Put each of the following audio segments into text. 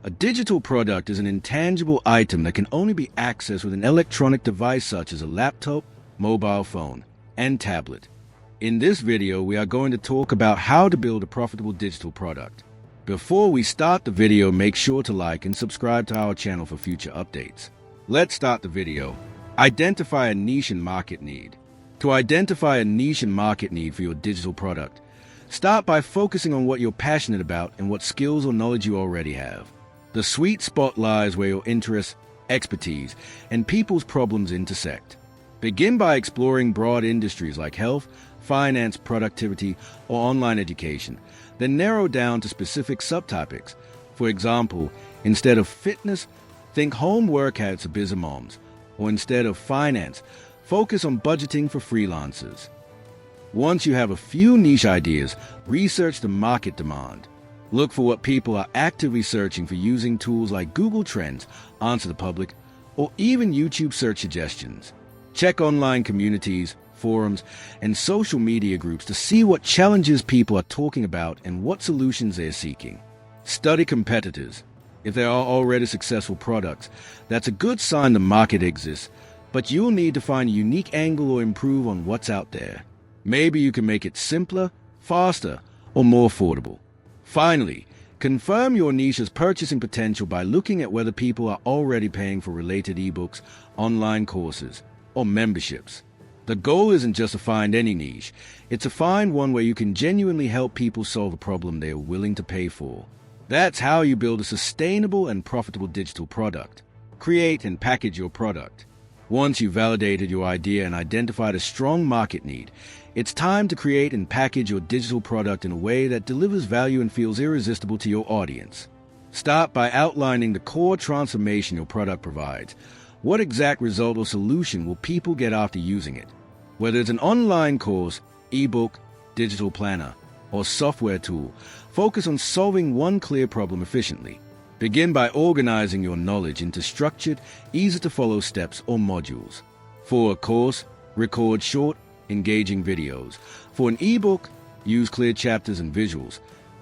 A digital product is an intangible item that can only be accessed with an electronic device such as a laptop, mobile phone, and tablet. In this video, we are going to talk about how to build a profitable digital product. Before we start the video, make sure to like and subscribe to our channel for future updates. Let's start the video. Identify a niche and market need. To identify a niche and market need for your digital product, start by focusing on what you're passionate about and what skills or knowledge you already have. The sweet spot lies where your interests, expertise, and people's problems intersect. Begin by exploring broad industries like health, finance, productivity, or online education, then narrow down to specific subtopics. For example, instead of fitness, think home workouts for busy moms, or instead of finance, focus on budgeting for freelancers. Once you have a few niche ideas, research the market demand. Look for what people are actively searching for using tools like Google Trends, Answer the Public, or even YouTube search suggestions. Check online communities, forums, and social media groups to see what challenges people are talking about and what solutions they are seeking. Study competitors. If there are already successful products, that's a good sign the market exists, but you'll need to find a unique angle or improve on what's out there. Maybe you can make it simpler, faster, or more affordable. Finally, confirm your niche's purchasing potential by looking at whether people are already paying for related ebooks, online courses, or memberships. The goal isn't just to find any niche, it's to find one where you can genuinely help people solve a problem they are willing to pay for. That's how you build a sustainable and profitable digital product. Create and package your product. Once you've validated your idea and identified a strong market need, it's time to create and package your digital product in a way that delivers value and feels irresistible to your audience. Start by outlining the core transformation your product provides. What exact result or solution will people get after using it? Whether it's an online course, ebook, digital planner, or software tool, focus on solving one clear problem efficiently. Begin by organizing your knowledge into structured, easy-to-follow steps or modules. For a course, record short, engaging videos. For an ebook, use clear chapters and visuals.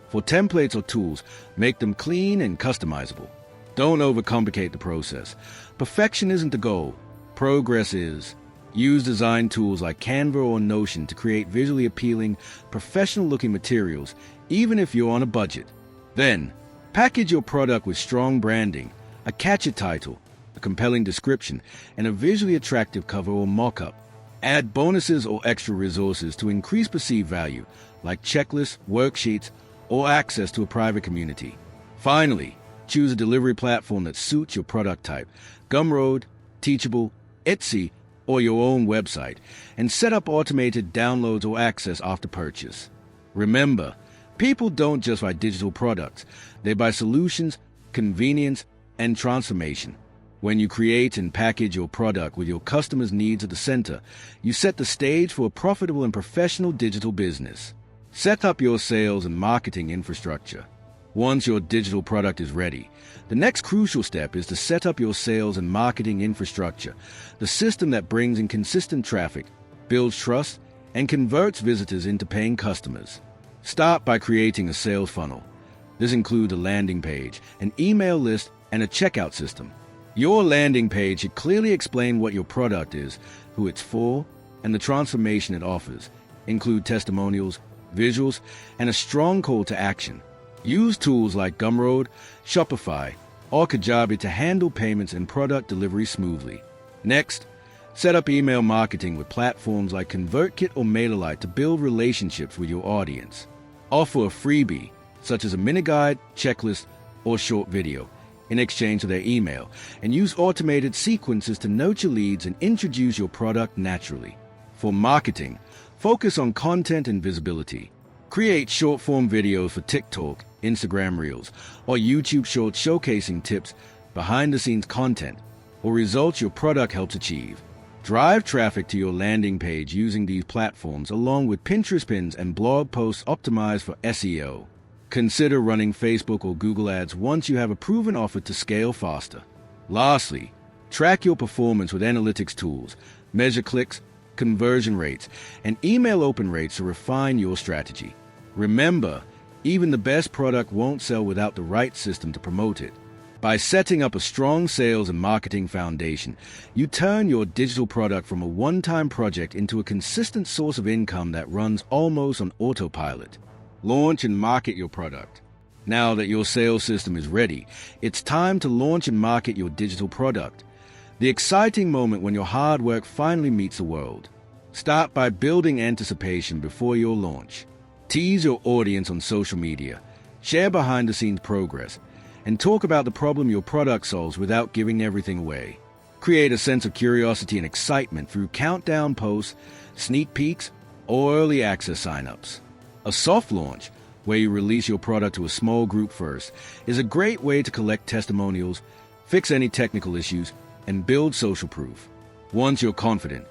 For templates or tools, make them clean and customizable. Don't overcomplicate the process. Perfection isn't the goal. Progress is. Use design tools like Canva or Notion to create visually appealing, professional-looking materials, even if you're on a budget. Then, package your product with strong branding, a catchy title, a compelling description, and a visually attractive cover or mock-up. Add bonuses or extra resources to increase perceived value, like checklists, worksheets, or access to a private community. Finally, choose a delivery platform that suits your product type, Gumroad, Teachable, Etsy, or your own website, and set up automated downloads or access after purchase. Remember, people don't just buy digital products, they buy solutions, convenience, and transformation. When you create and package your product with your customers' needs at the center, you set the stage for a profitable and professional digital business. Set up your sales and marketing infrastructure. Once your digital product is ready, the next crucial step is to set up your sales and marketing infrastructure, the system that brings in consistent traffic, builds trust, and converts visitors into paying customers. Start by creating a sales funnel. This includes a landing page, an email list, and a checkout system. Your landing page should clearly explain what your product is, who it's for, and the transformation it offers. Include testimonials, visuals, and a strong call to action. Use tools like Gumroad, Shopify, or Kajabi to handle payments and product delivery smoothly. Next, set up email marketing with platforms like ConvertKit or MailerLite to build relationships with your audience. Offer a freebie, such as a mini guide, checklist, or short video, in exchange for their email, and use automated sequences to nurture leads and introduce your product naturally. For marketing, focus on content and visibility. Create short-form videos for TikTok, Instagram Reels, or YouTube Shorts showcasing tips, behind-the-scenes content, or results your product helps achieve. Drive traffic to your landing page using these platforms along with Pinterest pins and blog posts optimized for SEO. Consider running Facebook or Google ads once you have a proven offer to scale faster. Lastly, track your performance with analytics tools, measure clicks, conversion rates, and email open rates to refine your strategy. Remember, even the best product won't sell without the right system to promote it. By setting up a strong sales and marketing foundation, you turn your digital product from a one-time project into a consistent source of income that runs almost on autopilot. Launch and market your product. Now that your sales system is ready, it's time to launch and market your digital product. The exciting moment when your hard work finally meets the world. Start by building anticipation before your launch. Tease your audience on social media. Share behind-the-scenes progress, and talk about the problem your product solves without giving everything away. Create a sense of curiosity and excitement through countdown posts, sneak peeks, or early access signups. A soft launch, where you release your product to a small group first, is a great way to collect testimonials, fix any technical issues, and build social proof. Once you're confident,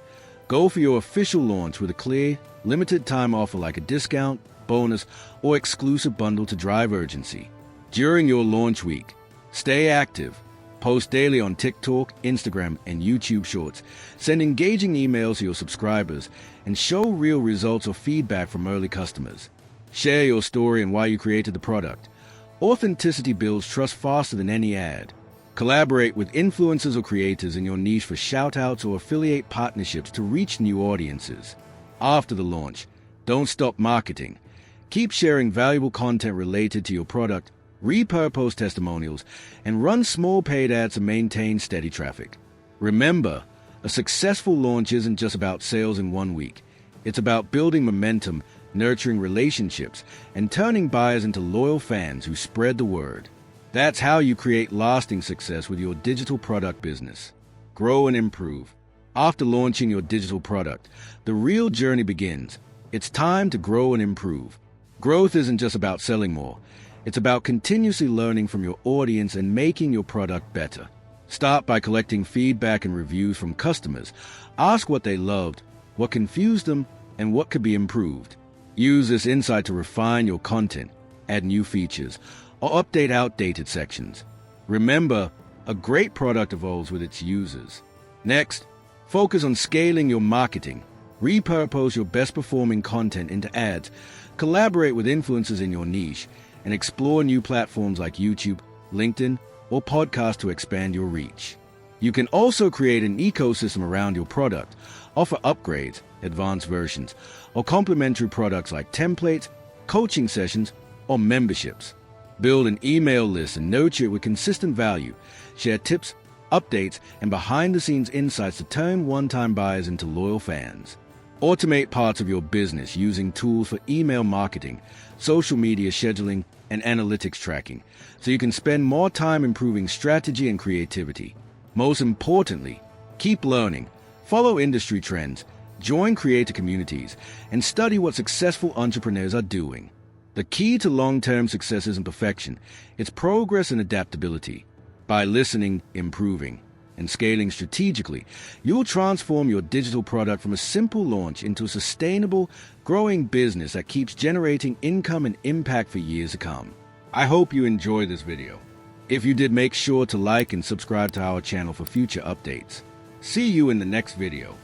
go for your official launch with a clear, limited-time offer like a discount, bonus, or exclusive bundle to drive urgency. During your launch week, stay active. Post daily on TikTok, Instagram, and YouTube Shorts. Send engaging emails to your subscribers and show real results or feedback from early customers. Share your story and why you created the product. Authenticity builds trust faster than any ad. Collaborate with influencers or creators in your niche for shout-outs or affiliate partnerships to reach new audiences. After the launch, don't stop marketing. Keep sharing valuable content related to your product, repurpose testimonials, and run small paid ads to maintain steady traffic. Remember, a successful launch isn't just about sales in 1 week. It's about building momentum, nurturing relationships, and turning buyers into loyal fans who spread the word. That's how you create lasting success with your digital product business. Grow and improve. After launching your digital product, the real journey begins. It's time to grow and improve. Growth isn't just about selling more. It's about continuously learning from your audience and making your product better. Start by collecting feedback and reviews from customers. Ask what they loved, what confused them, and what could be improved. Use this insight to refine your content, add new features, or update outdated sections. Remember, a great product evolves with its users. Next, focus on scaling your marketing. Repurpose your best-performing content into ads. Collaborate with influencers in your niche, and explore new platforms like YouTube, LinkedIn, or podcasts to expand your reach. You can also create an ecosystem around your product, offer upgrades, advanced versions, or complementary products like templates, coaching sessions, or memberships. Build an email list and nurture it with consistent value. Share tips, updates, and behind-the-scenes insights to turn one-time buyers into loyal fans. Automate parts of your business using tools for email marketing, social media scheduling, and analytics tracking, so you can spend more time improving strategy and creativity. Most importantly, keep learning, follow industry trends, join creator communities, and study what successful entrepreneurs are doing. The key to long-term success isn't perfection, it's progress and adaptability. By listening, improving, and scaling strategically, you'll transform your digital product from a simple launch into a sustainable, growing business that keeps generating income and impact for years to come. I hope you enjoyed this video. If you did, make sure to like and subscribe to our channel for future updates. See you in the next video.